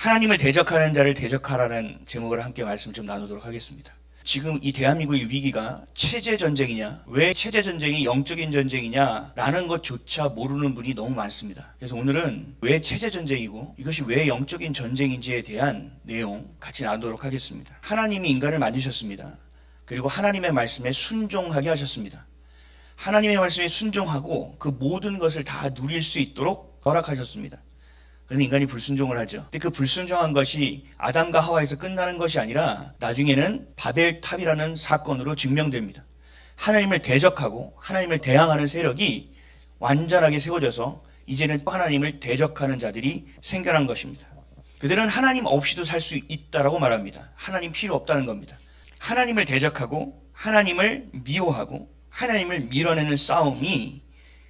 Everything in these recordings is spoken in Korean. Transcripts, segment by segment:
하나님을 대적하는 자를 대적하라는 제목으로 함께 말씀 좀 나누도록 하겠습니다. 지금 이 대한민국의 위기가 체제 전쟁이냐, 왜 체제 전쟁이 영적인 전쟁이냐 라는 것조차 모르는 분이 너무 많습니다. 그래서 오늘은 왜 체제 전쟁이고 이것이 왜 영적인 전쟁인지에 대한 내용 같이 나누도록 하겠습니다. 하나님이 인간을 만드셨습니다. 그리고 하나님의 말씀에 순종하게 하셨습니다. 하나님의 말씀에 순종하고 그 모든 것을 다 누릴 수 있도록 허락하셨습니다. 그런데 인간이 불순종을 하죠. 근데 그 불순종한 것이 아담과 하와에서 끝나는 것이 아니라 나중에는 바벨탑이라는 사건으로 증명됩니다. 하나님을 대적하고 하나님을 대항하는 세력이 완전하게 세워져서 이제는 하나님을 대적하는 자들이 생겨난 것입니다. 그들은 하나님 없이도 살 수 있다라고 말합니다. 하나님 필요 없다는 겁니다. 하나님을 대적하고 하나님을 미워하고 하나님을 밀어내는 싸움이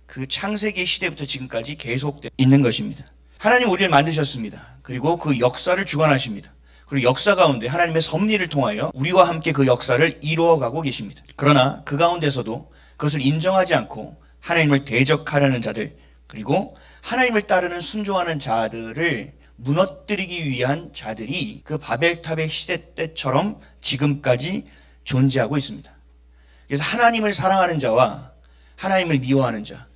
그 창세기 시대부터 지금까지 계속되고 있는 것입니다. 하나님 우리를 만드셨습니다. 그리고 그 역사를 주관하십니다. 그리고 역사 가운데 하나님의 섭리를 통하여 우리와 함께 그 역사를 이루어가고 계십니다. 그러나 그 가운데서도 그것을 인정하지 않고 하나님을 대적하려는 자들, 그리고 하나님을 따르는 순종하는 자들을 무너뜨리기 위한 자들이 그 바벨탑의 시대 때처럼 지금까지 존재하고 있습니다. 그래서 하나님을 사랑하는 자와 하나님을 미워하는 자,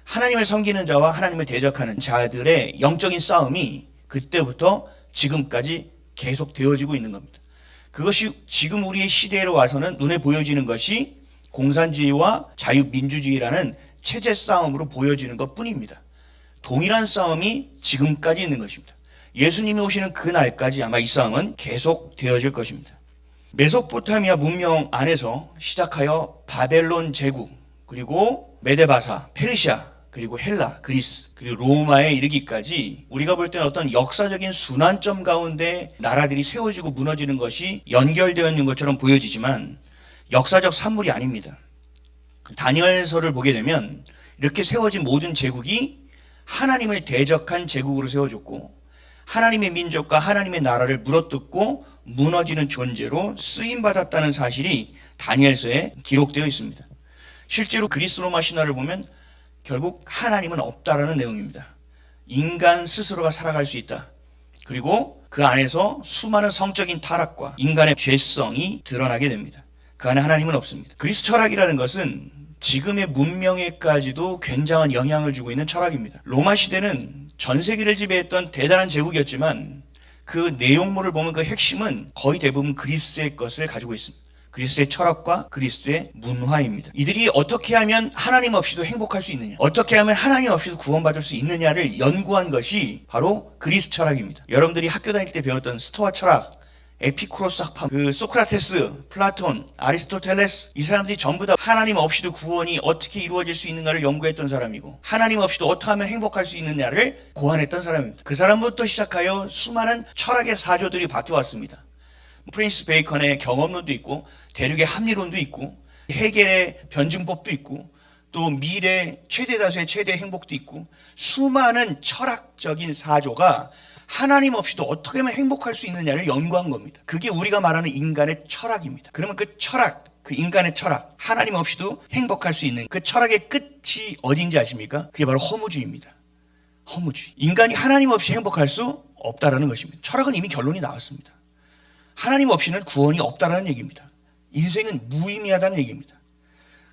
하나님을 섬기는 자와 하나님을 대적하는 자들의 영적인 싸움이 그때부터 지금까지 계속 되어지고 있는 겁니다. 그것이 지금 우리의 시대로 와서는 눈에 보여지는 것이 공산주의와 자유민주주의라는 체제 싸움으로 보여지는 것뿐입니다. 동일한 싸움이 지금까지 있는 것입니다. 예수님이 오시는 그날까지 아마 이 싸움은 계속 되어질 것입니다. 메소포타미아 문명 안에서 시작하여 바벨론 제국, 그리고 메데바사, 페르시아, 그리고 헬라, 그리스, 그리고 로마에 이르기까지 우리가 볼 때는 어떤 역사적인 순환점 가운데 나라들이 세워지고 무너지는 것이 연결되어 있는 것처럼 보여지지만 역사적 산물이 아닙니다. 다니엘서를 보게 되면 이렇게 세워진 모든 제국이 하나님을 대적한 제국으로 세워졌고 하나님의 민족과 하나님의 나라를 물어뜯고 무너지는 존재로 쓰임받았다는 사실이 다니엘서에 기록되어 있습니다. 실제로 그리스 로마 신화를 보면 결국 하나님은 없다라는 내용입니다. 인간 스스로가 살아갈 수 있다. 그리고 그 안에서 수많은 성적인 타락과 인간의 죄성이 드러나게 됩니다. 그 안에 하나님은 없습니다. 그리스 철학이라는 것은 지금의 문명에까지도 굉장한 영향을 주고 있는 철학입니다. 로마 시대는 전 세계를 지배했던 대단한 제국이었지만 그 내용물을 보면 그 핵심은 거의 대부분 그리스의 것을 가지고 있습니다. 그리스의 철학과 그리스의 문화입니다. 이들이 어떻게 하면 하나님 없이도 행복할 수 있느냐, 어떻게 하면 하나님 없이도 구원받을 수 있느냐를 연구한 것이 바로 그리스 철학입니다. 여러분들이 학교 다닐 때 배웠던 스토아 철학, 에피쿠로스 학파, 그 소크라테스, 플라톤, 아리스토텔레스, 이 사람들이 전부 다 하나님 없이도 구원이 어떻게 이루어질 수 있는가를 연구했던 사람이고 하나님 없이도 어떻게 하면 행복할 수 있느냐를 고안했던 사람입니다. 그 사람부터 시작하여 수많은 철학의 사조들이 바뀌어왔습니다. 프랜시스 베이컨의 경험론도 있고 대륙의 합리론도 있고 헤겔의 변증법도 있고 또 미래 최대 다수의 최대 행복도 있고 수많은 철학적인 사조가 하나님 없이도 어떻게 하면 행복할 수 있느냐를 연구한 겁니다. 그게 우리가 말하는 인간의 철학입니다. 그러면 그 철학, 그 인간의 철학, 하나님 없이도 행복할 수 있는 그 철학의 끝이 어딘지 아십니까? 그게 바로 허무주의입니다. 허무주의. 인간이 하나님 없이 행복할 수 없다라는 것입니다. 철학은 이미 결론이 나왔습니다. 하나님 없이는 구원이 없다라는 얘기입니다. 인생은 무의미하다는 얘기입니다.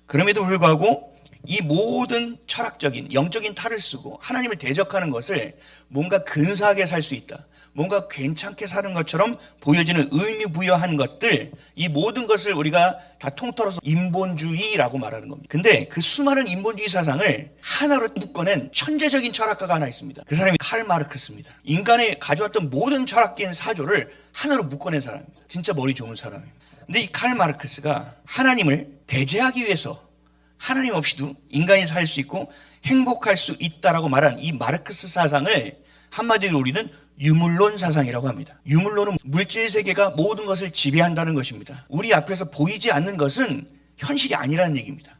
그럼에도 불구하고 이 모든 철학적인 영적인 탈을 쓰고 하나님을 대적하는 것을 뭔가 근사하게 살 수 있다, 뭔가 괜찮게 사는 것처럼 보여지는 의미부여한 것들, 이 모든 것을 우리가 다 통틀어서 인본주의라고 말하는 겁니다. 근데 그 수많은 인본주의 사상을 하나로 묶어낸 천재적인 철학가가 하나 있습니다. 그 사람이 칼 마르크스입니다. 인간이 가져왔던 모든 철학계의 사조를 하나로 묶어낸 사람입니다. 진짜 머리 좋은 사람입니다. 근데 이 칼 마르크스가 하나님을 배제하기 위해서 하나님 없이도 인간이 살 수 있고 행복할 수 있다라고 말한 이 마르크스 사상을 한마디로 우리는 유물론 사상이라고 합니다. 유물론은 물질 세계가 모든 것을 지배한다는 것입니다. 우리 앞에서 보이지 않는 것은 현실이 아니라는 얘기입니다.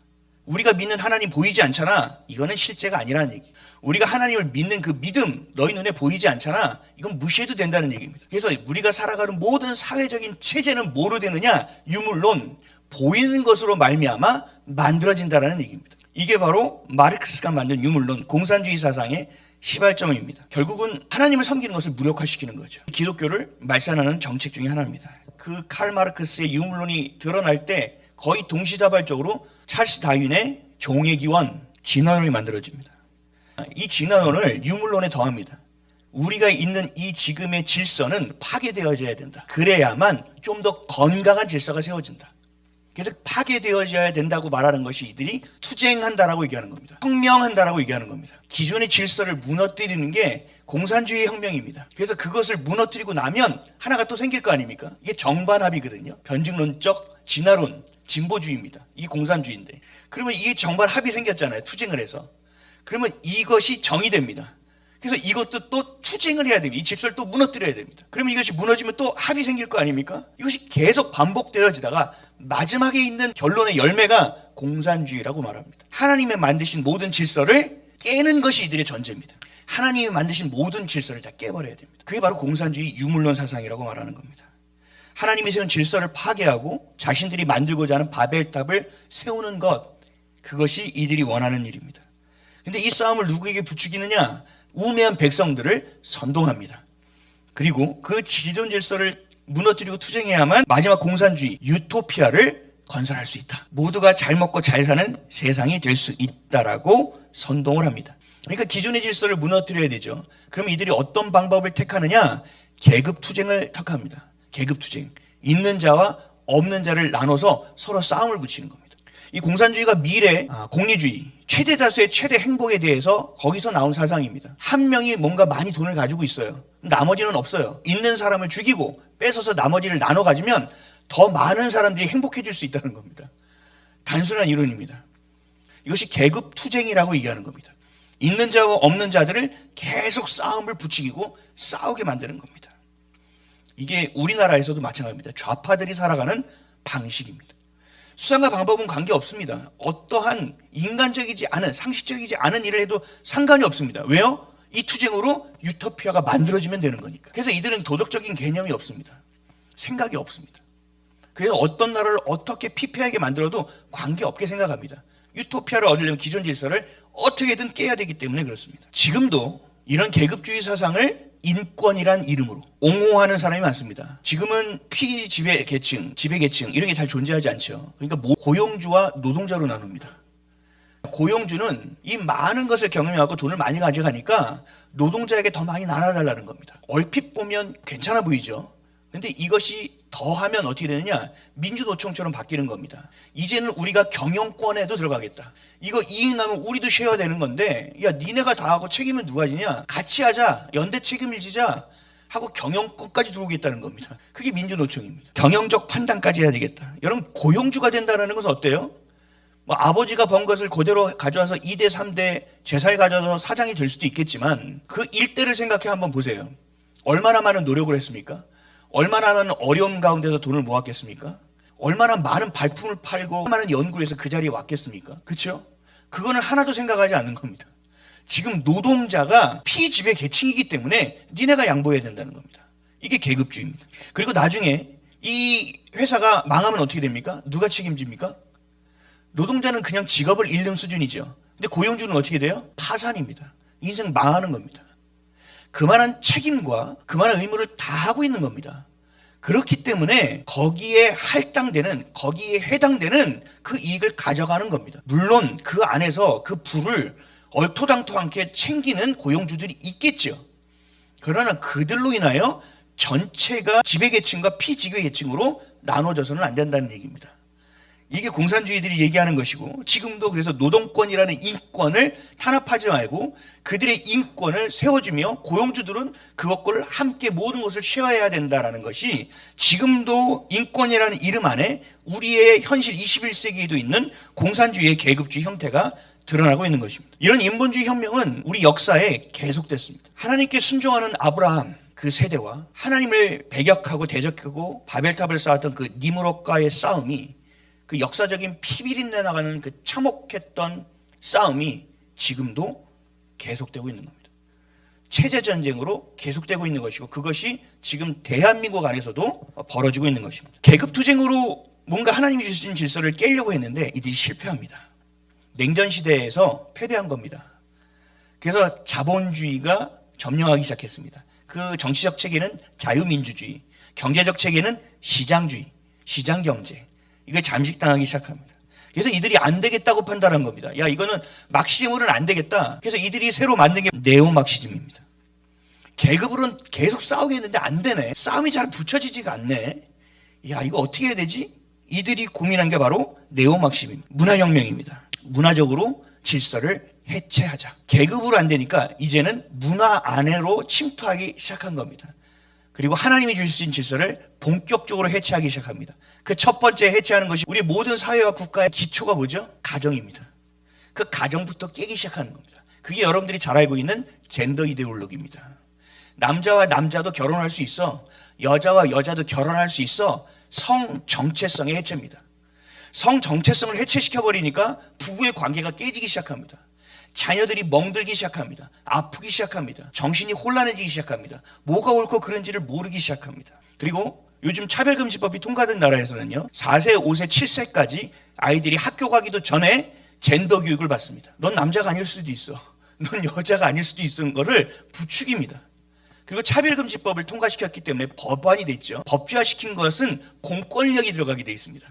우리가 믿는 하나님 보이지 않잖아. 이거는 실제가 아니라는 얘기. 우리가 하나님을 믿는 그 믿음, 너희 눈에 보이지 않잖아. 이건 무시해도 된다는 얘기입니다. 그래서 우리가 살아가는 모든 사회적인 체제는 뭐로 되느냐? 유물론, 보이는 것으로 말미암아 만들어진다는 얘기입니다. 이게 바로 마르크스가 만든 유물론, 공산주의 사상의 시발점입니다. 결국은 하나님을 섬기는 것을 무력화시키는 거죠. 기독교를 말살하는 정책 중에 하나입니다. 그 칼 마르크스의 유물론이 드러날 때 거의 동시다발적으로 찰스 다윈의 종의 기원 진화론이 만들어집니다. 이 진화론을 유물론에 더합니다. 우리가 있는 이 지금의 질서는 파괴되어져야 된다. 그래야만 좀 더 건강한 질서가 세워진다. 그래서 파괴되어져야 된다고 말하는 것이 이들이 투쟁한다라고 얘기하는 겁니다. 혁명한다라고 얘기하는 겁니다. 기존의 질서를 무너뜨리는 게 공산주의 혁명입니다. 그래서 그것을 무너뜨리고 나면 하나가 또 생길 거 아닙니까? 이게 정반합이거든요. 변증론적 진화론, 진보주의입니다. 이게 공산주의인데. 그러면 이게 정반합이 생겼잖아요. 투쟁을 해서. 그러면 이것이 정의됩니다. 그래서 이것도 또 투쟁을 해야 됩니다. 이 질서를 또 무너뜨려야 됩니다. 그러면 이것이 무너지면 또 합이 생길 거 아닙니까? 이것이 계속 반복되어지다가 마지막에 있는 결론의 열매가 공산주의라고 말합니다. 하나님의 만드신 모든 질서를 깨는 것이 이들의 전제입니다. 하나님이 만드신 모든 질서를 다 깨버려야 됩니다. 그게 바로 공산주의 유물론 사상이라고 말하는 겁니다. 하나님이 세운 질서를 파괴하고 자신들이 만들고자 하는 바벨탑을 세우는 것, 그것이 이들이 원하는 일입니다. 근데 이 싸움을 누구에게 부추기느냐? 우매한 백성들을 선동합니다. 그리고 그 기존 질서를 무너뜨리고 투쟁해야만 마지막 공산주의 유토피아를 건설할 수 있다. 모두가 잘 먹고 잘 사는 세상이 될 수 있다라고 선동을 합니다. 그러니까 기존의 질서를 무너뜨려야 되죠. 그럼 이들이 어떤 방법을 택하느냐? 계급 투쟁을 택합니다. 계급 투쟁. 있는 자와 없는 자를 나눠서 서로 싸움을 붙이는 겁니다. 이 공산주의가 미래, 공리주의, 최대 다수의 최대 행복에 대해서 거기서 나온 사상입니다. 한 명이 뭔가 많이 돈을 가지고 있어요. 나머지는 없어요. 있는 사람을 죽이고 뺏어서 나머지를 나눠 가지면 더 많은 사람들이 행복해질 수 있다는 겁니다. 단순한 이론입니다. 이것이 계급 투쟁이라고 얘기하는 겁니다. 있는 자와 없는 자들을 계속 싸움을 부추기고 싸우게 만드는 겁니다. 이게 우리나라에서도 마찬가지입니다. 좌파들이 살아가는 방식입니다. 수단과 방법은 관계없습니다. 어떠한 인간적이지 않은, 상식적이지 않은 일을 해도 상관이 없습니다. 왜요? 이 투쟁으로 유토피아가 만들어지면 되는 거니까. 그래서 이들은 도덕적인 개념이 없습니다. 생각이 없습니다. 그래서 어떤 나라를 어떻게 피폐하게 만들어도 관계없게 생각합니다. 유토피아를 얻으려면 기존 질서를 어떻게든 깨야 되기 때문에 그렇습니다. 지금도 이런 계급주의 사상을 인권이란 이름으로 옹호하는 사람이 많습니다. 지금은 피지배계층, 지배계층 이런 게 잘 존재하지 않죠. 그러니까 고용주와 노동자로 나눕니다. 고용주는 이 많은 것을 경영하고 돈을 많이 가져가니까 노동자에게 더 많이 나눠달라는 겁니다. 얼핏 보면 괜찮아 보이죠. 근데 이것이 더하면 어떻게 되느냐? 민주노총처럼 바뀌는 겁니다. 이제는 우리가 경영권에도 들어가겠다. 이거 이익 나면 우리도 쉐어야 되는 건데, 야, 니네가 다 하고 책임은 누가 지냐? 같이 하자. 연대 책임을 지자. 하고 경영권까지 들어오겠다는 겁니다. 그게 민주노총입니다. 경영적 판단까지 해야 되겠다. 여러분, 고용주가 된다는 것은 어때요? 뭐 아버지가 번 것을 그대로 가져와서 2대, 3대 재살 가져서 사장이 될 수도 있겠지만 그 일대를 생각해 한번 보세요. 얼마나 많은 노력을 했습니까? 얼마나 많은 어려움 가운데서 돈을 모았겠습니까? 얼마나 많은 발품을 팔고 얼마나 많은 연구를 해서 그 자리에 왔겠습니까? 그렇죠? 그거는 하나도 생각하지 않는 겁니다. 지금 노동자가 피지배 계층이기 때문에 니네가 양보해야 된다는 겁니다. 이게 계급주의입니다. 그리고 나중에 이 회사가 망하면 어떻게 됩니까? 누가 책임집니까? 노동자는 그냥 직업을 잃는 수준이죠. 근데 고용주는 어떻게 돼요? 파산입니다. 인생 망하는 겁니다. 그만한 책임과 그만한 의무를 다 하고 있는 겁니다. 그렇기 때문에 거기에 할당되는, 거기에 해당되는 그 이익을 가져가는 겁니다. 물론 그 안에서 그 부를 얼토당토않게 챙기는 고용주들이 있겠죠. 그러나 그들로 인하여 전체가 지배계층과 피지배계층으로 나눠져서는 안 된다는 얘기입니다. 이게 공산주의들이 얘기하는 것이고, 지금도 그래서 노동권이라는 인권을 탄압하지 말고 그들의 인권을 세워주며 고용주들은 그것을 함께 모든 것을 쉐어해야 된다는 것이 지금도 인권이라는 이름 안에 우리의 현실 21세기에도 있는 공산주의의 계급주의 형태가 드러나고 있는 것입니다. 이런 인본주의 혁명은 우리 역사에 계속됐습니다. 하나님께 순종하는 아브라함 그 세대와 하나님을 배격하고 대적하고 바벨탑을 쌓았던 그 니므롯과의 싸움이, 그 역사적인 피비린내 나가는 그 참혹했던 싸움이 지금도 계속되고 있는 겁니다. 체제전쟁으로 계속되고 있는 것이고, 그것이 지금 대한민국 안에서도 벌어지고 있는 것입니다. 계급투쟁으로 뭔가 하나님이 주신 질서를 깨려고 했는데 이들이 실패합니다. 냉전시대에서 패배한 겁니다. 그래서 자본주의가 점령하기 시작했습니다. 그 정치적 체계는 자유민주주의, 경제적 체계는 시장주의, 시장경제. 이걸 잠식당하기 시작합니다. 그래서 이들이 안 되겠다고 판단한 겁니다. 야, 이거는 막시즘으로는 안 되겠다. 그래서 이들이 새로 만든 게 네오막시즘입니다. 계급으로는 계속 싸우겠는데 안 되네. 싸움이 잘 붙여지지가 않네. 야, 이거 어떻게 해야 되지? 이들이 고민한 게 바로 네오막시즘, 문화혁명입니다. 문화적으로 질서를 해체하자. 계급으로 안 되니까 이제는 문화 안으로 침투하기 시작한 겁니다. 그리고 하나님이 주신 질서를 본격적으로 해체하기 시작합니다. 그 첫 번째 해체하는 것이 우리 모든 사회와 국가의 기초가 뭐죠? 가정입니다. 그 가정부터 깨기 시작하는 겁니다. 그게 여러분들이 잘 알고 있는 젠더 이데올로기입니다. 남자와 남자도 결혼할 수 있어. 여자와 여자도 결혼할 수 있어. 성 정체성의 해체입니다. 성 정체성을 해체시켜버리니까 부부의 관계가 깨지기 시작합니다. 자녀들이 멍들기 시작합니다. 아프기 시작합니다. 정신이 혼란해지기 시작합니다. 뭐가 옳고 그른지를 모르기 시작합니다. 그리고 요즘 차별금지법이 통과된 나라에서는요, 4세, 5세, 7세까지 아이들이 학교 가기도 전에 젠더 교육을 받습니다. 넌 남자가 아닐 수도 있어. 넌 여자가 아닐 수도 있는 거를 부추깁니다. 그리고 차별금지법을 통과시켰기 때문에 법안이 됐죠. 법제화시킨 것은 공권력이 들어가게 돼 있습니다.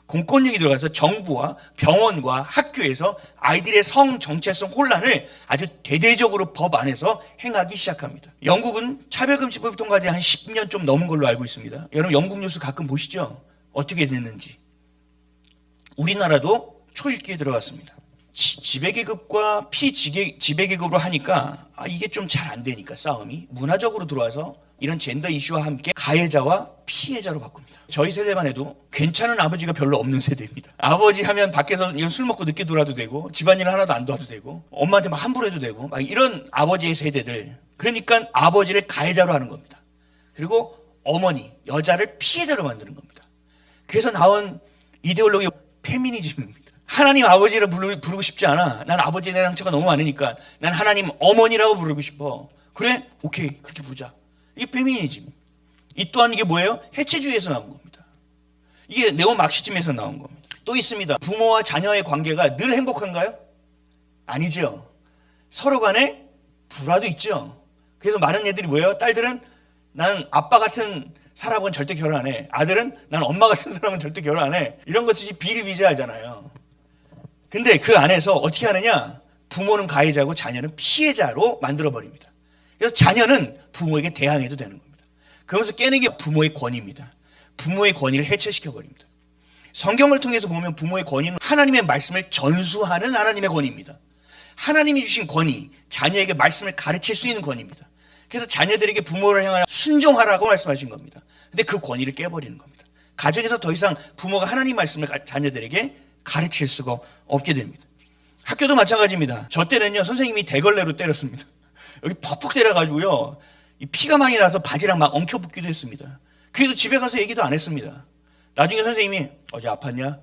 공권력이 들어가서 정부와 병원과 학교에서 아이들의 성 정체성 혼란을 아주 대대적으로 법 안에서 행하기 시작합니다. 영국은 차별금지법이 통과된 한 10년 좀 넘은 걸로 알고 있습니다. 여러분 영국 뉴스 가끔 보시죠? 어떻게 됐는지. 우리나라도 초읽기에 들어갔습니다. 지배계급과 피지배계급으로 하니까 이게 좀 잘 안 되니까 싸움이 문화적으로 들어와서 이런 젠더 이슈와 함께 가해자와 피해자로 바꿉니다. 저희 세대만 해도 괜찮은 아버지가 별로 없는 세대입니다. 아버지 하면 밖에서 술 먹고 늦게 들어와도 되고 집안일 하나도 안 도와도 되고 엄마한테 막 함부로 해도 되고 막 이런 아버지의 세대들. 그러니까 아버지를 가해자로 하는 겁니다. 그리고 어머니, 여자를 피해자로 만드는 겁니다. 그래서 나온 이데올로기 페미니즘입니다. 하나님 아버지를 부르고 싶지 않아. 난 아버지에 대한 상처가 너무 많으니까 난 하나님 어머니라고 부르고 싶어. 그래? 오케이. 그렇게 부르자. 이게 페미니즘. 이 또한 이게 뭐예요? 해체주의에서 나온 겁니다. 이게 네오막시즘에서 나온 겁니다. 또 있습니다. 부모와 자녀의 관계가 늘 행복한가요? 아니죠. 서로 간에 불화도 있죠. 그래서 많은 애들이 뭐예요? 딸들은 나는 아빠 같은 사람은 절대 결혼 안 해. 아들은 난 엄마 같은 사람은 절대 결혼 안 해. 이런 것들이 비일비재하잖아요. 근데 그 안에서 어떻게 하느냐? 부모는 가해자고 자녀는 피해자로 만들어버립니다. 그래서 자녀는 부모에게 대항해도 되는 겁니다. 그러면서 깨는 게 부모의 권위입니다. 부모의 권위를 해체시켜버립니다. 성경을 통해서 보면 부모의 권위는 하나님의 말씀을 전수하는 하나님의 권위입니다. 하나님이 주신 권위, 자녀에게 말씀을 가르칠 수 있는 권위입니다. 그래서 자녀들에게 부모를 향하여 순종하라고 말씀하신 겁니다. 근데 그 권위를 깨버리는 겁니다. 가정에서 더 이상 부모가 하나님 말씀을 자녀들에게 가르칠 수가 없게 됩니다. 학교도 마찬가지입니다. 저 때는요, 선생님이 대걸레로 때렸습니다. 여기 퍽퍽 때려가지고요, 피가 많이 나서 바지랑 막 엉켜붙기도 했습니다. 그래도 집에 가서 얘기도 안 했습니다. 나중에 선생님이 어제 아팠냐?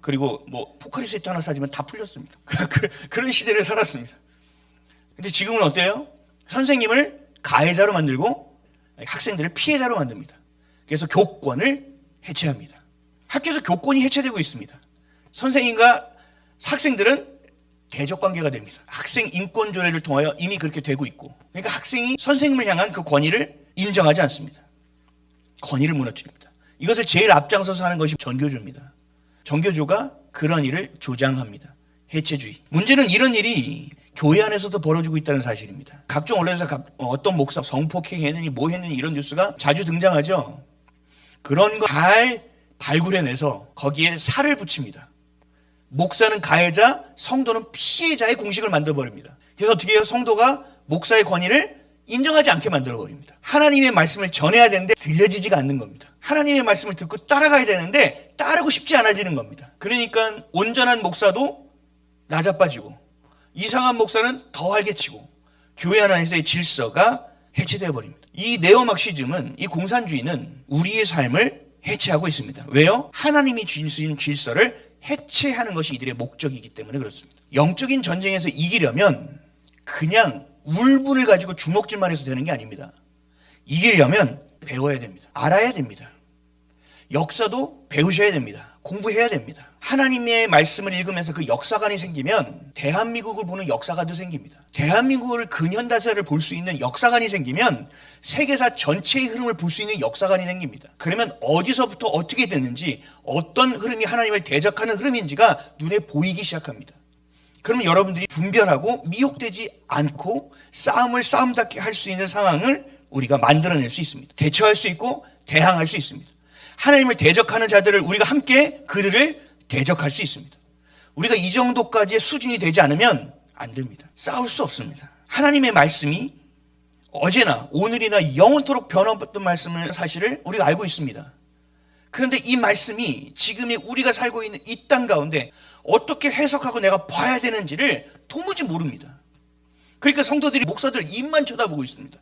그리고 뭐 포카리 스웨트 하나 사주면 다 풀렸습니다. 그런 시대를 살았습니다. 근데 지금은 어때요? 선생님을 가해자로 만들고 학생들을 피해자로 만듭니다. 그래서 교권을 해체합니다. 학교에서 교권이 해체되고 있습니다. 선생님과 학생들은 대적관계가 됩니다. 학생 인권조례를 통하여 이미 그렇게 되고 있고, 그러니까 학생이 선생님을 향한 그 권위를 인정하지 않습니다. 권위를 무너뜨립니다. 이것을 제일 앞장서서 하는 것이 전교조입니다. 전교조가 그런 일을 조장합니다. 해체주의. 문제는 이런 일이 교회 안에서도 벌어지고 있다는 사실입니다. 각종 언론에서 어떤 목사 성폭행했느니 뭐 했느니 이런 뉴스가 자주 등장하죠. 그런 거 잘 발굴해내서 거기에 살을 붙입니다. 목사는 가해자, 성도는 피해자의 공식을 만들어버립니다. 그래서 어떻게 해요? 성도가 목사의 권위를 인정하지 않게 만들어버립니다. 하나님의 말씀을 전해야 되는데 들려지지가 않는 겁니다. 하나님의 말씀을 듣고 따라가야 되는데 따르고 싶지 않아지는 겁니다. 그러니까 온전한 목사도 낮아빠지고 이상한 목사는 더 활개치고 교회 안에서의 질서가 해체되어 버립니다. 이 네오막시즘은, 이 공산주의는 우리의 삶을 해체하고 있습니다. 왜요? 하나님이 주신 질서를 해체하는 것이 이들의 목적이기 때문에 그렇습니다. 영적인 전쟁에서 이기려면 그냥 울분을 가지고 주먹질만 해서 되는 게 아닙니다. 이기려면 배워야 됩니다. 알아야 됩니다. 역사도 배우셔야 됩니다. 공부해야 됩니다. 하나님의 말씀을 읽으면서 그 역사관이 생기면 대한민국을 보는 역사관도 생깁니다. 대한민국을 근현대사를 볼 수 있는 역사관이 생기면 세계사 전체의 흐름을 볼 수 있는 역사관이 생깁니다. 그러면 어디서부터 어떻게 됐는지, 어떤 흐름이 하나님을 대적하는 흐름인지가 눈에 보이기 시작합니다. 그러면 여러분들이 분별하고 미혹되지 않고 싸움을 싸움답게 할 수 있는 상황을 우리가 만들어낼 수 있습니다. 대처할 수 있고 대항할 수 있습니다. 하나님을 대적하는 자들을 우리가 함께 그들을 대적할 수 있습니다. 우리가 이 정도까지의 수준이 되지 않으면 안 됩니다. 싸울 수 없습니다. 하나님의 말씀이 어제나 오늘이나 영원토록 변함없던 말씀을 사실을 우리가 알고 있습니다. 그런데 이 말씀이 지금의 우리가 살고 있는 이 땅 가운데 어떻게 해석하고 내가 봐야 되는지를 도무지 모릅니다. 그러니까 성도들이 목사들 입만 쳐다보고 있습니다.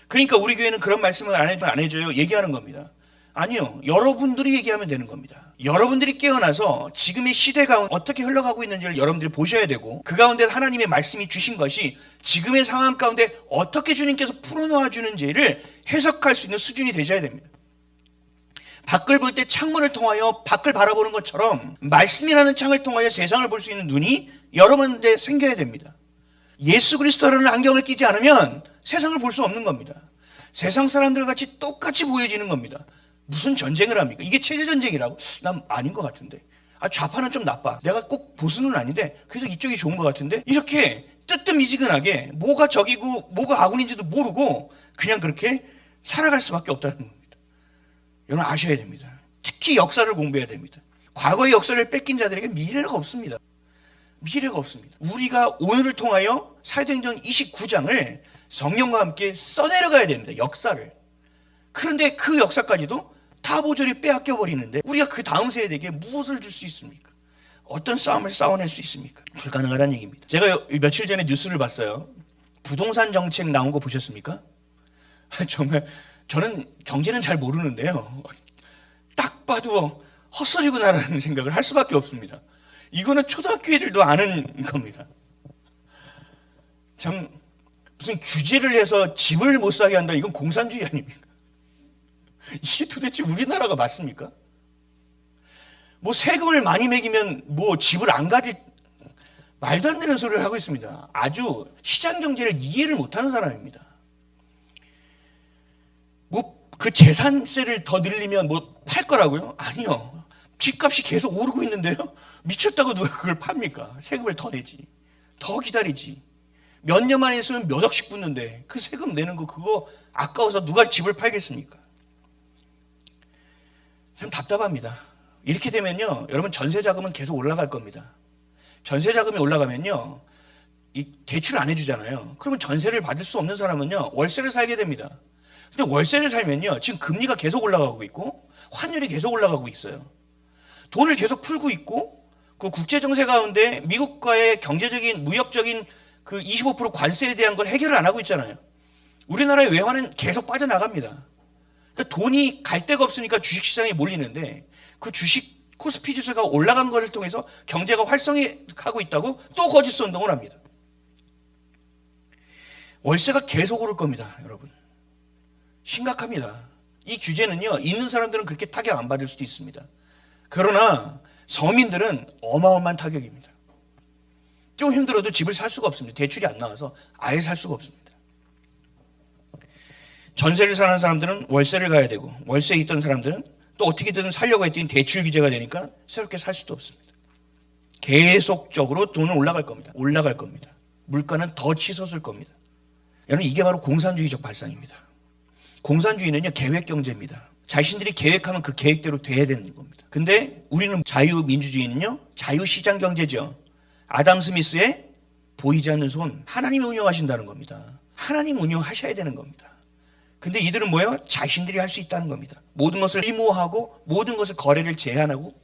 그러니까 우리 교회는 그런 말씀을 안 해줘요. 얘기하는 겁니다. 아니요. 여러분들이 얘기하면 되는 겁니다. 여러분들이 깨어나서 지금의 시대 가운데 어떻게 흘러가고 있는지를 여러분들이 보셔야 되고, 그 가운데 하나님의 말씀이 주신 것이 지금의 상황 가운데 어떻게 주님께서 풀어놓아 주는지를 해석할 수 있는 수준이 되셔야 됩니다. 밖을 볼 때 창문을 통하여 밖을 바라보는 것처럼 말씀이라는 창을 통하여 세상을 볼 수 있는 눈이 여러분한테 생겨야 됩니다. 예수 그리스도라는 안경을 끼지 않으면 세상을 볼 수 없는 겁니다. 세상 사람들 같이 똑같이 보여지는 겁니다. 무슨 전쟁을 합니까? 이게 체제전쟁이라고? 난 아닌 것 같은데. 좌파는 좀 나빠. 내가 꼭 보수는 아닌데 그래서 이쪽이 좋은 것 같은데. 이렇게 뜨뜻미지근하게 뭐가 적이고 뭐가 아군인지도 모르고 그냥 그렇게 살아갈 수밖에 없다는 겁니다. 여러분 아셔야 됩니다. 특히 역사를 공부해야 됩니다. 과거의 역사를 뺏긴 자들에게 미래가 없습니다. 미래가 없습니다. 우리가 오늘을 통하여 사도행전 29장을 성령과 함께 써내려가야 됩니다. 역사를. 그런데 그 역사까지도 다 모조리 빼앗겨 버리는데 우리가 그 다음 세대에게 무엇을 줄 수 있습니까? 어떤 싸움을 싸워낼 수 있습니까? 불가능하다는 얘기입니다. 제가 며칠 전에 뉴스를 봤어요. 부동산 정책 나온 거 보셨습니까? 정말 저는 경제는 잘 모르는데요. 딱 봐도 헛소리구나라는 생각을 할 수밖에 없습니다. 이거는 초등학교 애들도 아는 겁니다. 참 무슨 규제를 해서 집을 못 사게 한다. 이건 공산주의 아닙니까? 이게 도대체 우리나라가 맞습니까? 뭐 세금을 많이 매기면 뭐 집을 안 가질, 말도 안 되는 소리를 하고 있습니다. 아주 시장 경제를 이해를 못하는 사람입니다. 뭐 그 재산세를 더 늘리면 뭐 팔 거라고요? 아니요. 집값이 계속 오르고 있는데요. 미쳤다고 누가 그걸 팝니까? 세금을 더 내지, 더 기다리지. 몇 년만 있으면 몇 억씩 붙는데 그 세금 내는 거 그거 아까워서 누가 집을 팔겠습니까? 참 답답합니다. 이렇게 되면요, 여러분 전세 자금은 계속 올라갈 겁니다. 전세 자금이 올라가면요, 이 대출 안 해주잖아요. 그러면 전세를 받을 수 없는 사람은요 월세를 살게 됩니다. 근데 월세를 살면요 지금 금리가 계속 올라가고 있고 환율이 계속 올라가고 있어요. 돈을 계속 풀고 있고 그 국제 정세 가운데 미국과의 경제적인 무역적인 그 25% 관세에 대한 걸 해결을 안 하고 있잖아요. 우리나라의 외환은 계속 빠져나갑니다. 그러니까 돈이 갈 데가 없으니까 주식시장에 몰리는데 그 주식 코스피 지수가 올라간 것을 통해서 경제가 활성화하고 있다고 또 거짓 선동을 합니다. 월세가 계속 오를 겁니다, 여러분. 심각합니다. 이 규제는요, 있는 사람들은 그렇게 타격 안 받을 수도 있습니다. 그러나 서민들은 어마어마한 타격입니다. 좀 힘들어도 집을 살 수가 없습니다. 대출이 안 나와서 아예 살 수가 없습니다. 전세를 사는 사람들은 월세를 가야 되고, 월세에 있던 사람들은 또 어떻게든 살려고 했더니 대출 규제가 되니까 새롭게 살 수도 없습니다. 계속적으로 돈은 올라갈 겁니다. 올라갈 겁니다. 물가는 더 치솟을 겁니다. 여러분, 이게 바로 공산주의적 발상입니다. 공산주의는요, 계획 경제입니다. 자신들이 계획하면 그 계획대로 돼야 되는 겁니다. 근데 우리는 자유민주주의는요, 자유시장 경제죠. 아담 스미스의 보이지 않는 손, 하나님이 운영하신다는 겁니다. 하나님 운영하셔야 되는 겁니다. 근데 이들은 뭐예요? 자신들이 할 수 있다는 겁니다. 모든 것을 의무화하고 모든 것을 거래를 제한하고,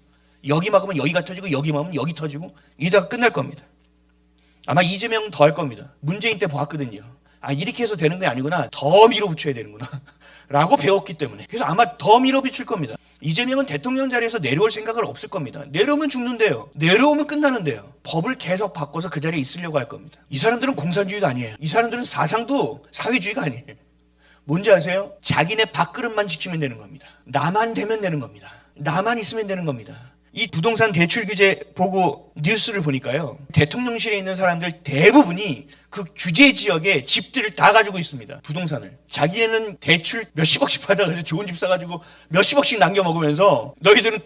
여기 막으면 여기가 터지고 여기 막으면 여기 터지고 이러다가 끝날 겁니다. 아마 이재명은 더 할 겁니다. 문재인 때 보았거든요. 이렇게 해서 되는 게 아니구나, 더 밀어붙여야 되는구나 라고 배웠기 때문에. 그래서 아마 더 밀어붙일 겁니다. 이재명은 대통령 자리에서 내려올 생각은 없을 겁니다. 내려오면 죽는데요, 내려오면 끝나는데요, 법을 계속 바꿔서 그 자리에 있으려고 할 겁니다. 이 사람들은 공산주의가 아니에요. 이 사람들은 사상도 사회주의가 아니에요. 뭔지 아세요? 자기네 밥그릇만 지키면 되는 겁니다. 나만 되면 되는 겁니다. 나만 있으면 되는 겁니다. 이 부동산 대출 규제 보고 뉴스를 보니까요, 대통령실에 있는 사람들 대부분이 그 규제 지역에 집들을 다 가지고 있습니다. 부동산을. 자기네는 대출 몇십억씩 받아가지고 좋은 집 사가지고 몇십억씩 남겨 먹으면서 너희들은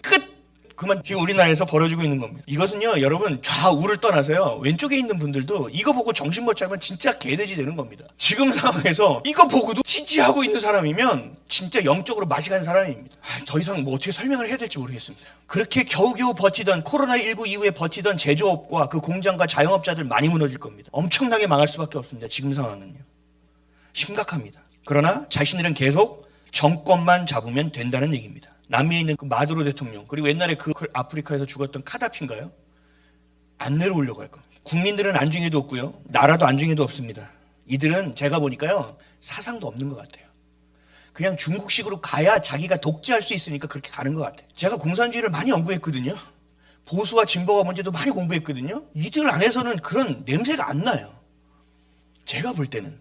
그만 지금 우리나라에서 벌어지고 있는 겁니다. 이것은요, 여러분, 좌우를 떠나서요, 왼쪽에 있는 분들도 이거 보고 정신 못 차리면 진짜 개돼지 되는 겁니다. 지금 상황에서 이거 보고도 지지하고 있는 사람이면 진짜 영적으로 맛이 간 사람입니다. 더 이상 뭐 어떻게 설명을 해야 될지 모르겠습니다. 그렇게 겨우겨우 버티던 코로나19 이후에 버티던 제조업과 그 공장과 자영업자들 많이 무너질 겁니다. 엄청나게 망할 수밖에 없습니다. 지금 상황은요. 심각합니다. 그러나 자신들은 계속 정권만 잡으면 된다는 얘기입니다. 남미에 있는 그 마두로 대통령, 그리고 옛날에 그 아프리카에서 죽었던 카다피인가요? 안 내려오려고 할 겁니다. 국민들은 안중에도 없고요, 나라도 안중에도 없습니다. 이들은 제가 보니까요, 사상도 없는 것 같아요. 그냥 중국식으로 가야 자기가 독재할 수 있으니까 그렇게 가는 것 같아요. 제가 공산주의를 많이 연구했거든요. 보수와 진보가 뭔지도 많이 공부했거든요. 이들 안에서는 그런 냄새가 안 나요. 제가 볼 때는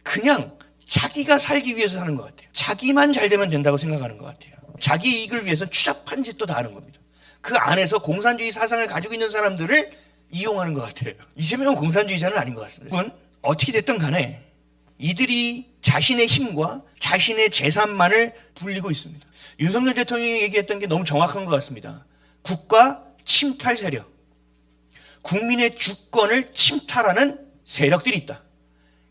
그냥 자기가 살기 위해서 사는 것 같아요. 자기만 잘 되면 된다고 생각하는 것 같아요. 자기 이익을 위해서 추잡한 짓도 다 하는 겁니다. 그 안에서 공산주의 사상을 가지고 있는 사람들을 이용하는 것 같아요. 이재명은 공산주의자는 아닌 것 같습니다. 어떻게 됐든 간에 이들이 자신의 힘과 자신의 재산만을 불리고 있습니다. 윤석열 대통령이 얘기했던 게 너무 정확한 것 같습니다. 국가 침탈 세력, 국민의 주권을 침탈하는 세력들이 있다.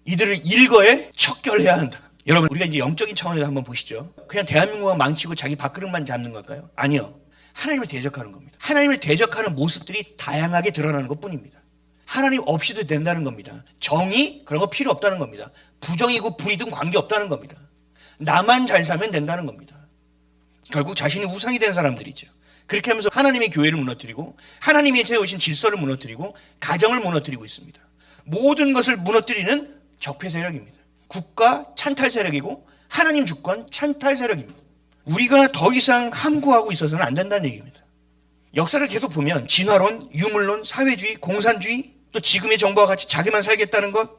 이들을 일거에 척결해야 한다. 여러분, 우리가 이제 영적인 차원에서 한번 보시죠. 그냥 대한민국만 망치고 자기 밥그릇만 잡는 걸까요? 아니요. 하나님을 대적하는 겁니다. 하나님을 대적하는 모습들이 다양하게 드러나는 것뿐입니다. 하나님 없이도 된다는 겁니다. 정의 그런 거 필요 없다는 겁니다. 부정이고 불이든 관계없다는 겁니다. 나만 잘 살면 된다는 겁니다. 결국 자신이 우상이 된 사람들이죠. 그렇게 하면서 하나님의 교회를 무너뜨리고 하나님이 세우신 질서를 무너뜨리고 가정을 무너뜨리고 있습니다. 모든 것을 무너뜨리는 적폐 세력입니다. 국가 찬탈 세력이고 하나님 주권 찬탈 세력입니다. 우리가 더 이상 함구하고 있어서는 안 된다는 얘기입니다. 역사를 계속 보면 진화론, 유물론, 사회주의, 공산주의, 또 지금의 정부와 같이 자기만 살겠다는 것,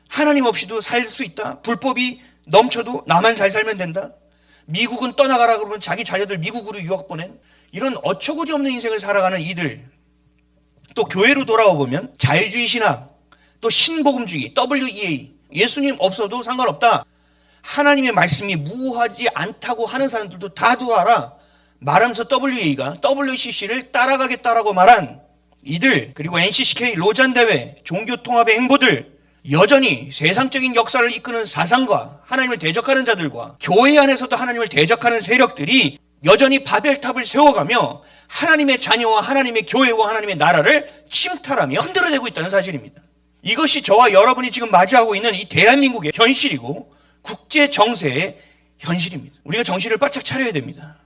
하나님 없이도 살 수 있다, 불법이 넘쳐도 나만 잘 살면 된다, 미국은 떠나가라 그러면 자기 자녀들 미국으로 유학 보낸, 이런 어처구니 없는 인생을 살아가는 이들, 또 교회로 돌아와 보면 자유주의 신학, 또 신복음주의, WEA, 예수님 없어도 상관없다, 하나님의 말씀이 무하지 않다고 하는 사람들도 다 두어라 말하면서 WEA가 WCC를 따라가겠다라고 말한 이들, 그리고 NCCK 로잔대회, 종교통합의 행보들, 여전히 세상적인 역사를 이끄는 사상과 하나님을 대적하는 자들과 교회 안에서도 하나님을 대적하는 세력들이 여전히 바벨탑을 세워가며 하나님의 자녀와 하나님의 교회와 하나님의 나라를 침탈하며 흔들어대고 있다는 사실입니다. 이것이 저와 여러분이 지금 맞이하고 있는 이 대한민국의 현실이고 국제 정세의 현실입니다. 우리가 정신을 바짝 차려야 됩니다.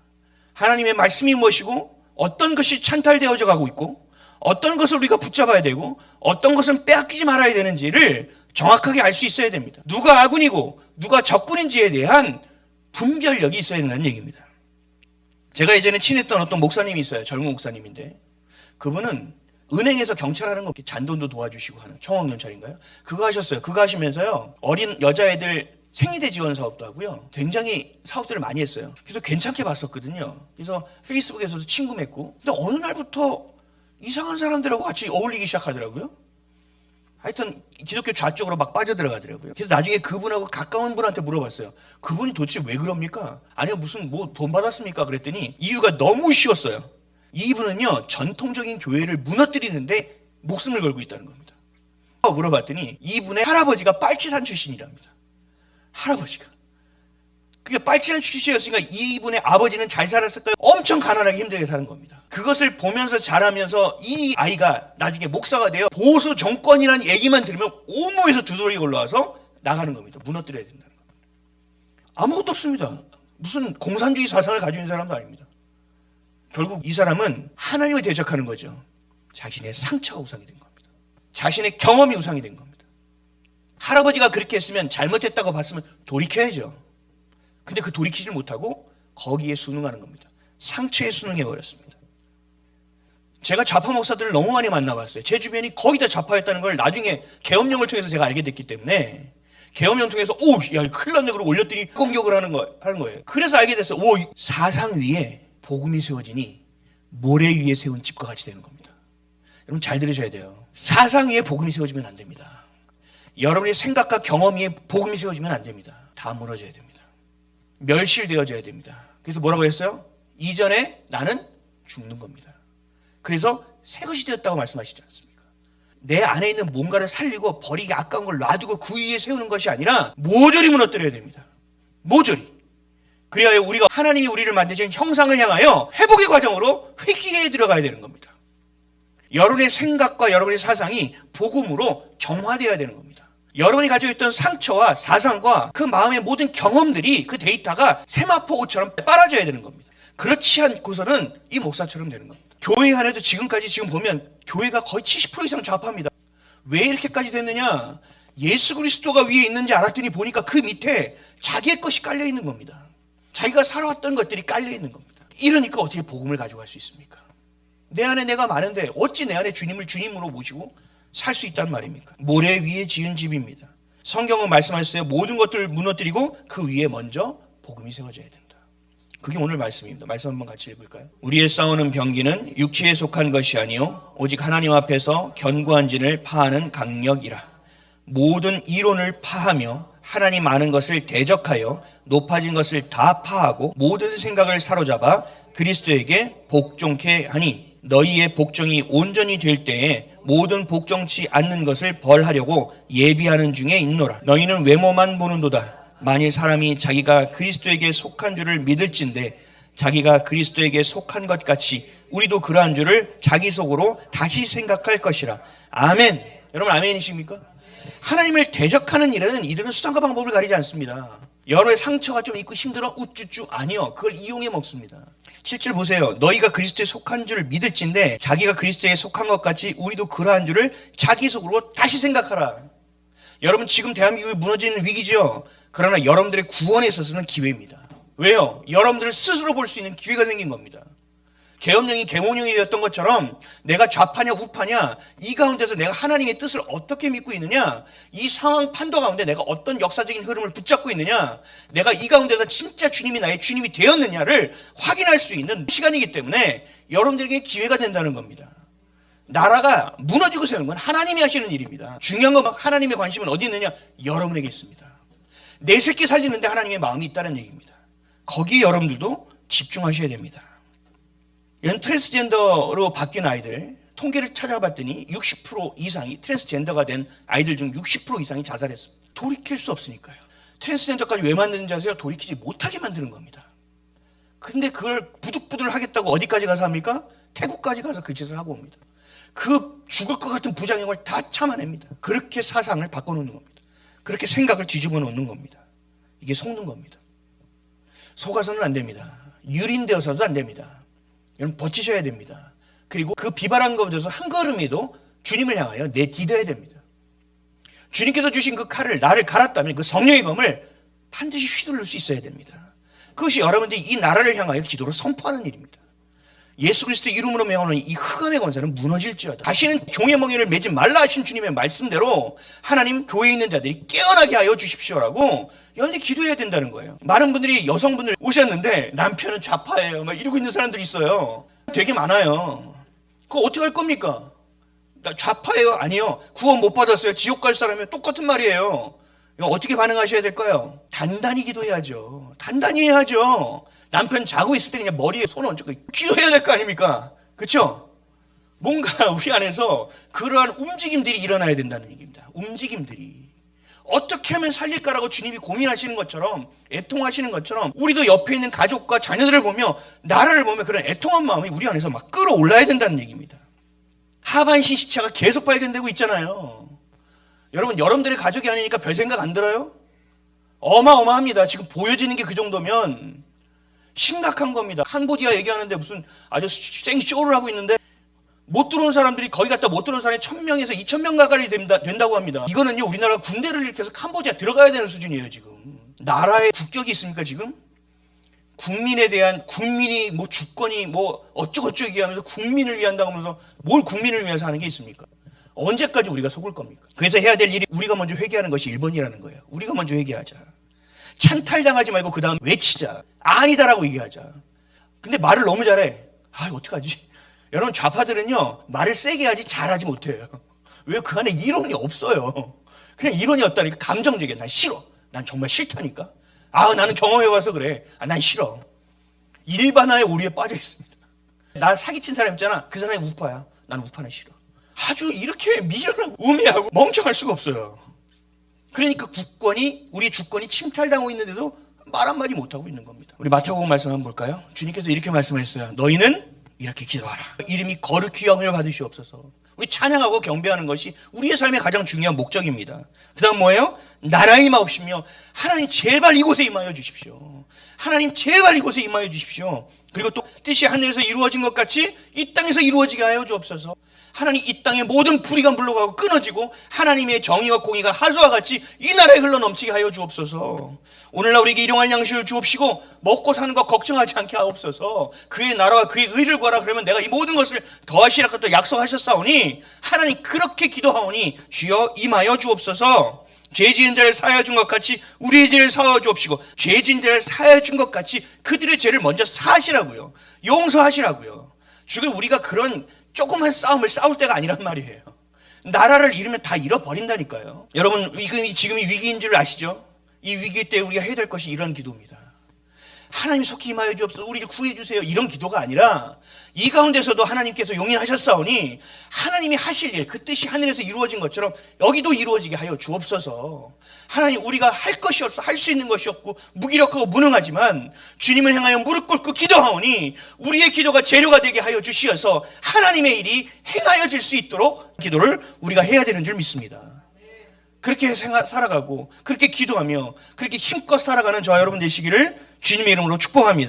하나님의 말씀이 무엇이고 어떤 것이 찬탈되어져 가고 있고 어떤 것을 우리가 붙잡아야 되고 어떤 것은 빼앗기지 말아야 되는지를 정확하게 알 수 있어야 됩니다. 누가 아군이고 누가 적군인지에 대한 분별력이 있어야 된다는 얘기입니다. 제가 예전에 친했던 어떤 목사님이 있어요. 젊은 목사님인데 그분은 은행에서 경찰하는 거 잔돈도 도와주시고 하는 청원경찰인가요? 그거 하셨어요. 그거 하시면서요, 어린 여자애들 생리대 지원 사업도 하고요, 굉장히 사업들을 많이 했어요. 그래서 괜찮게 봤었거든요. 그래서 페이스북에서도 친구 맺고, 근데 어느 날부터 이상한 사람들하고 같이 어울리기 시작하더라고요. 하여튼 기독교 좌쪽으로 막 빠져들어가더라고요. 그래서 나중에 그분하고 가까운 분한테 물어봤어요. 그분이 도대체 왜 그럽니까? 아니요, 무슨 뭐 돈 받았습니까? 그랬더니 이유가 너무 쉬웠어요. 이분은요, 전통적인 교회를 무너뜨리는데 목숨을 걸고 있다는 겁니다. 물어봤더니 이분의 할아버지가 빨치산 출신이랍니다. 할아버지가. 그게 빨치산 출신이었으니까 이분의 아버지는 잘 살았을까요? 엄청 가난하게 힘들게 사는 겁니다. 그것을 보면서 자라면서 이 아이가 나중에 목사가 되어 보수 정권이라는 얘기만 들으면 온몸에서 두드러기 올라와서 나가는 겁니다. 무너뜨려야 된다는 겁니다. 아무것도 없습니다. 무슨 공산주의 사상을 가지고 있는 사람도 아닙니다. 결국 이 사람은 하나님을 대적하는 거죠. 자신의 상처가 우상이 된 겁니다. 자신의 경험이 우상이 된 겁니다. 할아버지가 그렇게 했으면 잘못했다고 봤으면 돌이켜야죠. 근데 그 돌이키질 못하고 거기에 순응하는 겁니다. 상처에 순응해버렸습니다. 제가 좌파 목사들을 너무 많이 만나봤어요. 제 주변이 거의 다 좌파였다는 걸 나중에 계엄령을 통해서 제가 알게 됐기 때문에, 계엄령 통해서 야 큰일 났네 그러고 올렸더니 공격을 하는 거예요. 그래서 알게 됐어요. 사상 위에 복음이 세워지니 모래 위에 세운 집과 같이 되는 겁니다. 여러분 잘 들으셔야 돼요. 사상 위에 복음이 세워지면 안 됩니다. 여러분의 생각과 경험 위에 복음이 세워지면 안 됩니다. 다 무너져야 됩니다. 멸실되어져야 됩니다. 그래서 뭐라고 했어요? 이전에 나는 죽는 겁니다. 그래서 새 것이 되었다고 말씀하시지 않습니까? 내 안에 있는 뭔가를 살리고 버리기 아까운 걸 놔두고 그 위에 세우는 것이 아니라 모조리 무너뜨려야 됩니다. 모조리. 그래야 우리가 하나님이 우리를 만드신 형상을 향하여 회복의 과정으로 회귀에 들어가야 되는 겁니다. 여러분의 생각과 여러분의 사상이 복음으로 정화되어야 되는 겁니다. 여러분이 가지고 있던 상처와 사상과 그 마음의 모든 경험들이 그 데이터가 세마포 옷처럼 빨아져야 되는 겁니다. 그렇지 않고서는 이 목사처럼 되는 겁니다. 교회 안에도 지금 보면 교회가 거의 70% 이상 좌파입니다. 왜 이렇게까지 됐느냐? 예수 그리스도가 위에 있는지 알았더니 보니까 그 밑에 자기의 것이 깔려 있는 겁니다. 자기가 살아왔던 것들이 깔려 있는 겁니다. 이러니까 어떻게 복음을 가져갈 수 있습니까? 내 안에 내가 많은데 어찌 내 안에 주님을 주님으로 모시고 살 수 있단 말입니까? 모래 위에 지은 집입니다. 성경은 말씀하셨어요. 모든 것들을 무너뜨리고 그 위에 먼저 복음이 세워져야 된다. 그게 오늘 말씀입니다. 말씀 한번 같이 읽을까요? 우리의 싸우는 병기는 육체에 속한 것이 아니요 오직 하나님 앞에서 견고한 진을 파하는 강력이라. 모든 이론을 파하며 하나님 아는 것을 대적하여 높아진 것을 다 파하고 모든 생각을 사로잡아 그리스도에게 복종케 하니 너희의 복종이 온전히 될 때에 모든 복종치 않는 것을 벌하려고 예비하는 중에 있노라. 너희는 외모만 보는도다. 만일 사람이 자기가 그리스도에게 속한 줄을 믿을진데 자기가 그리스도에게 속한 것 같이 우리도 그러한 줄을 자기 속으로 다시 생각할 것이라. 아멘. 여러분 아멘이십니까? 하나님을 대적하는 일에는 이들은 수단과 방법을 가리지 않습니다. 여러의 상처가 좀 있고 힘들어 우쭈쭈 아니요. 그걸 이용해 먹습니다. 7절 보세요. 너희가 그리스도에 속한 줄 믿을진데 자기가 그리스도에 속한 것 같이 우리도 그러한 줄을 자기 속으로 다시 생각하라. 여러분 지금 대한민국이 무너지는 위기죠. 그러나 여러분들의 구원에 있어서는 기회입니다. 왜요? 여러분들을 스스로 볼 수 있는 기회가 생긴 겁니다. 계엄령이 계몽령이 되었던 것처럼 내가 좌파냐 우파냐 이 가운데서 내가 하나님의 뜻을 어떻게 믿고 있느냐, 이 상황 판도 가운데 내가 어떤 역사적인 흐름을 붙잡고 있느냐, 내가 이 가운데서 진짜 주님이 나의 주님이 되었느냐를 확인할 수 있는 시간이기 때문에 여러분들에게 기회가 된다는 겁니다. 나라가 무너지고 세우는 건 하나님이 하시는 일입니다. 중요한 건 하나님의 관심은 어디 있느냐? 여러분에게 있습니다. 내 새끼 살리는데 하나님의 마음이 있다는 얘기입니다. 거기에 여러분들도 집중하셔야 됩니다. 이런 트랜스젠더로 바뀐 아이들 통계를 찾아봤더니 60% 이상이 트랜스젠더가 된 아이들 중 60% 이상이 자살했습니다. 돌이킬 수 없으니까요. 트랜스젠더까지 왜 만드는지 아세요? 돌이키지 못하게 만드는 겁니다. 근데 그걸 부들부들 하겠다고 어디까지 가서 합니까? 태국까지 가서 그 짓을 하고 옵니다. 그 죽을 것 같은 부작용을 다 참아냅니다. 그렇게 사상을 바꿔놓는 겁니다. 그렇게 생각을 뒤집어 놓는 겁니다. 이게 속는 겁니다. 속아서는 안 됩니다. 유린되어서도 안 됩니다. 여러분 버티셔야 됩니다. 그리고 그 비바람 가운데서 한 걸음에도 주님을 향하여 내디뎌야 됩니다. 주님께서 주신 그 칼을 나를 갈았다면 그 성령의 검을 반드시 휘두를 수 있어야 됩니다. 그것이 여러분들이 이 나라를 향하여 기도로 선포하는 일입니다. 예수 그리스도 이름으로 명하는 이 흑암의 권세는 무너질지어다. 다시는 종의 멍에를 매지 말라 하신 주님의 말씀대로 하나님 교회에 있는 자들이 깨어나게 하여 주십시오라고 여러분들이 기도해야 된다는 거예요. 많은 분들이 여성분들 오셨는데 남편은 좌파예요 막 이러고 있는 사람들이 있어요. 되게 많아요. 그거 어떻게 할 겁니까? 나 좌파예요? 아니요. 구원 못 받았어요. 지옥 갈 사람이요. 똑같은 말이에요. 어떻게 반응하셔야 될까요? 단단히 기도해야죠. 단단히 해야죠. 남편 자고 있을 때 그냥 머리에 손 얹고 기도해야 될 거 아닙니까? 그렇죠? 뭔가 우리 안에서 그러한 움직임들이 일어나야 된다는 얘기입니다. 움직임들이. 어떻게 하면 살릴까라고 주님이 고민하시는 것처럼, 애통하시는 것처럼 우리도 옆에 있는 가족과 자녀들을 보며 나라를 보며 그런 애통한 마음이 우리 안에서 막 끌어올라야 된다는 얘기입니다. 하반신 시체가 계속 발견되고 있잖아요. 여러분들의 가족이 아니니까 별 생각 안 들어요? 어마어마합니다. 지금 보여지는 게 그 정도면 심각한 겁니다. 캄보디아 얘기하는데 무슨 아주 생쇼를 하고 있는데 못 들어온 사람들이 거기 갔다 못 들어온 사람이 1000명에서 2000명 가까이 된다고 합니다. 이거는요 우리나라 군대를 일으켜서 캄보디아 들어가야 되는 수준이에요. 지금 나라의 국격이 있습니까? 지금 국민에 대한 국민이 뭐 주권이 뭐 어쩌고저쩌고 얘기하면서 국민을 위한다고 하면서 뭘 국민을 위해서 하는 게 있습니까? 언제까지 우리가 속을 겁니까? 그래서 해야 될 일이 우리가 먼저 회개하는 것이 1번이라는 거예요. 우리가 먼저 회개하자. 찬탈당하지 말고 그 다음 외치자. 아니다라고 얘기하자. 근데 말을 너무 잘해. 아, 어떡하지? 여러분, 좌파들은요, 말을 세게 하지 잘하지 못해요. 왜? 그 안에 이론이 없어요. 그냥 이론이 없다니까. 감정적이야. 난 싫어. 난 정말 싫다니까. 아, 나는 경험해봐서 그래. 아, 난 싫어. 일반화의 오류에 빠져 있습니다. 나 사기친 사람 있잖아. 그 사람이 우파야. 난 우파는 싫어. 아주 이렇게 미련하고 우매하고 멍청할 수가 없어요. 그러니까 우리 주권이 침탈당하고 있는데도 말 한마디 못하고 있는 겁니다. 우리 마태복음 말씀 한번 볼까요? 주님께서 이렇게 말씀하셨어요. 너희는 이렇게 기도하라. 이름이 거룩히 여김을 받으시옵소서. 우리 찬양하고 경배하는 것이 우리의 삶의 가장 중요한 목적입니다. 그 다음 뭐예요? 나라의 임하옵시며 하나님 제발 이곳에 임하여 주십시오. 하나님 제발 이곳에 임하여 주십시오. 그리고 또 뜻이 하늘에서 이루어진 것 같이 이 땅에서 이루어지게 하여 주옵소서. 하나님 이 땅의 모든 불의가 물러가고 끊어지고 하나님의 정의와 공의가 하수와 같이 이 나라에 흘러넘치게 하여 주옵소서. 오늘날 우리에게 일용할 양식을 주옵시고 먹고 사는 것 걱정하지 않게 하옵소서. 그의 나라와 그의 의를 구하라. 그러면 내가 이 모든 것을 더하시라 또 약속하셨사오니 하나님 그렇게 기도하오니 주여 임하여 주옵소서. 죄 지은 자를 사하여 준 것 같이 우리의 죄를 사하여 주옵시고 죄 지은 자를 사하여 준 것 같이 그들의 죄를 먼저 사하시라고요. 용서하시라고요. 지금 우리가 그런 조그만 싸움을 싸울 때가 아니란 말이에요. 나라를 잃으면 다 잃어버린다니까요. 여러분, 지금이 위기인 줄 아시죠? 이 위기 때 우리가 해야 될 것이 이런 기도입니다. 하나님 속히 임하여 주옵소서. 우리를 구해 주세요. 이런 기도가 아니라 이 가운데서도 하나님께서 용인하셨사오니 하나님이 하실 일, 그 뜻이 하늘에서 이루어진 것처럼 여기도 이루어지게 하여 주옵소서. 하나님, 우리가 할 것이 없어, 할 수 있는 것이 없고 무기력하고 무능하지만 주님을 향하여 무릎 꿇고 기도하오니 우리의 기도가 재료가 되게 하여 주시어서 하나님의 일이 행하여질 수 있도록 기도를 우리가 해야 되는 줄 믿습니다. 그렇게 살아가고 그렇게 기도하며 그렇게 힘껏 살아가는 저와 여러분 되시기를 주님의 이름으로 축복합니다.